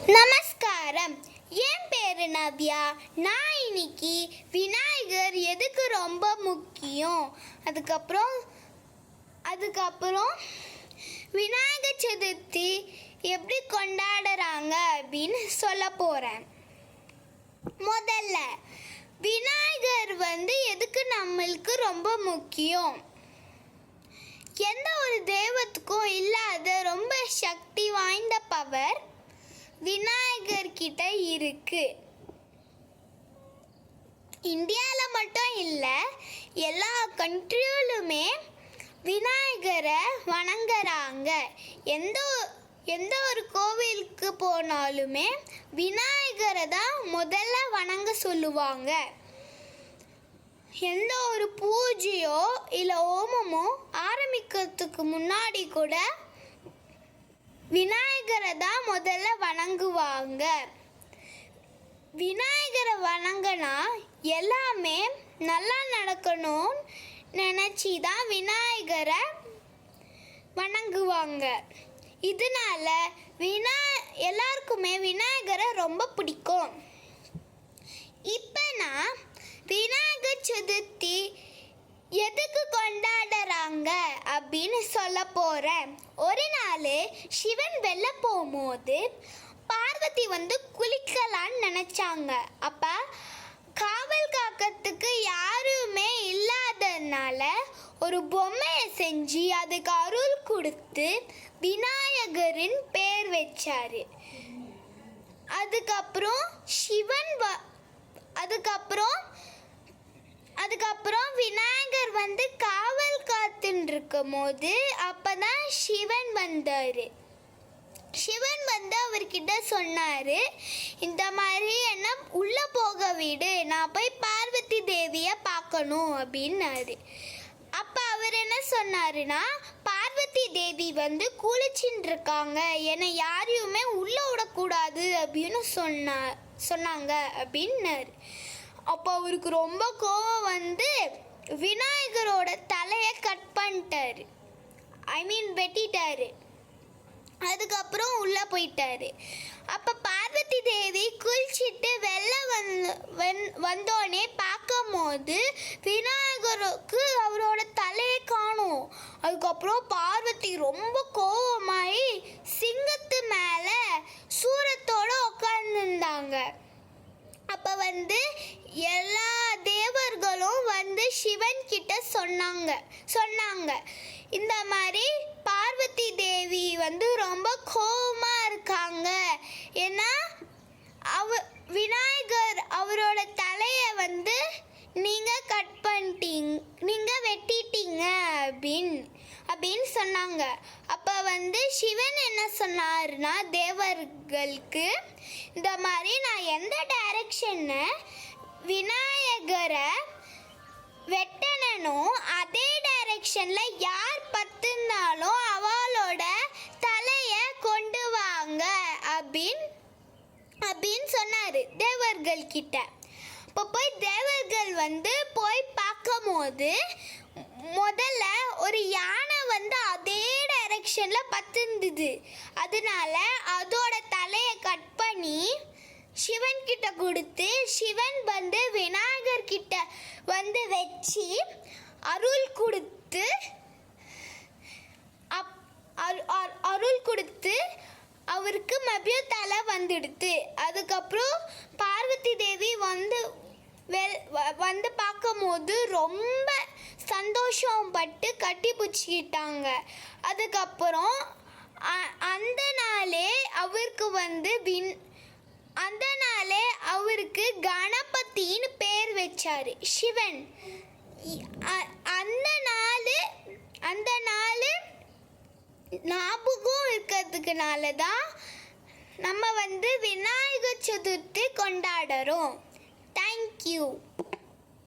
நமஸ்காரம். என் பேரு நவ்யா. நான் இன்னைக்கு விநாயகர் எதுக்கு ரொம்ப முக்கியம், அதுக்கப்புறம் விநாயகர் சதுர்த்தி எப்படி கொண்டாடுறாங்க அப்படின்னு சொல்ல போகிறேன். முதல்ல விநாயகர் எதுக்கு நம்மளுக்கு ரொம்ப முக்கியம்? எந்த ஒரு தெய்வத்துக்கும் இல்லாத ரொம்ப சக்தி வாய்ந்த பவர் விநாயகர் கிட்ட இருக்கு. இந்தியாவில் மட்டும் இல்லை, எல்லா கண்ட்ரியிலுமே விநாயகரை வணங்குறாங்க. எந்த ஒரு கோவிலுக்கு போனாலுமே விநாயகரை தான் முதல்ல வணங்க சொல்லுவாங்க. எந்த ஒரு பூஜையோ இல்லை ஹோமமோ ஆரம்பிக்கிறதுக்கு முன்னாடி கூட விநாயகரை தான் முதல்ல வணங்குவாங்க. விநாயகரை வணங்கினா எல்லாமே நல்லா நடக்கணும்னு நினச்சி தான் விநாயகரை வணங்குவாங்க. இதனால எல்லாருக்குமே விநாயகரை ரொம்ப பிடிக்கும். இப்போ நான் விநாயகர் சதுர்த்தி எதுக்கு கொண்டாடுறாங்க அப்படின்னு சொல்ல போகிறேன். ஒரு நாள் சிவன் வெளில போகும்போது பார்வதி குளிக்கலான்னு நினச்சாங்க. அப்போ காவல் காக்கிறதுக்கு யாருமே இல்லாததுனால ஒரு பொம்மையை செஞ்சு அதுக்கு அருள் கொடுத்து விநாயகரின் பேர் வச்சாரு. அதுக்கப்புறம் விநாயகர் காவல் காத்துன்னு இருக்கும் போது அப்பதான் சிவன் வந்தார். சிவன் அவர்கிட்ட சொன்னார், இந்த மாதிரி என்ன உள்ளே போக விடு, நான் போய் பார்வதி தேவியை பார்க்கணும் அப்படின்னாரு. அப்போ அவர் என்ன சொன்னாருன்னா, பார்வதி தேவி குளிச்சுட்டு இருக்காங்க, என்னை யாரையுமே உள்ளே விடக்கூடாது அப்படின்னு சொன்னாங்க அப்படின்னாரு. அப்போ அவருக்கு ரொம்ப கோவம் விநாயகரோட தலையை கட் பண்ணிட்டாரு, வெட்டிட்டாரு. அதுக்கப்புறம் உள்ளே போயிட்டாரு. அப்போ பார்வதி தேவி குளிச்சுட்டு வெளில வந்தோடனே பார்க்கும் போது விநாயகருக்கு அவரோட தலையை காணும். அதுக்கப்புறம் பார்வதி ரொம்ப கோவமாயி சிங்கத்து மேலே சூரத்தோடு உட்காந்துருந்தாங்க. அப்போ எல்லா தேவர்களும் சிவன் கிட்ட சொன்னாங்க இந்த மாதிரி பார்வதி தேவி ரொம்ப கோபமாக இருக்காங்க, ஏன்னா விநாயகர் அவரோட தலையை நீங்கள் கட் பண்ணிட்டீங்க, நீங்கள் வெட்டிட்டீங்க அப்படின்னு சொன்னாங்க. அப்போ சிவன் என்ன சொன்னார்னா, தேவர்களுக்கு இந்த மாதிரி நான் எந்த டைரக்ஷனை விநாயகரை வெட்டனோ அதே டைரக்ஷனில் யார் பத்துனாலும் அவளோட தலையை கொண்டு வாங்க அப்படின்னு சொன்னார் தேவர்கள்கிட்ட. இப்போ போய் தேவர்கள் போய் பார்க்கும் போது முதல்ல ஒரு யானை அதே டைரக்ஷனில் பத்துருந்தது. அதனால அதோட தலையை கட் பண்ணி சிவன் கிட்ட கொடுத்து சிவன் விநாயகர் கிட்ட வச்சு அருள் கொடுத்து அவருக்கு மறுபடியும் தலை வந்துடுத்து. அதுக்கப்புறம் பார்வதி தேவி பார்க்கும் போது ரொம்ப சந்தோஷப்பட்டு கட்டி பிடிச்சிக்கிட்டாங்க. அதுக்கப்புறம் அந்த நாளே அவருக்கு கணபதின்னு பேர் வச்சாரு சிவன். அந்த நாள் ஞாபகம் இருக்கிறதுக்குனால தான் நம்ம விநாயகர் சதுர்த்தி கொண்டாடுறோம். தேங்க்யூ.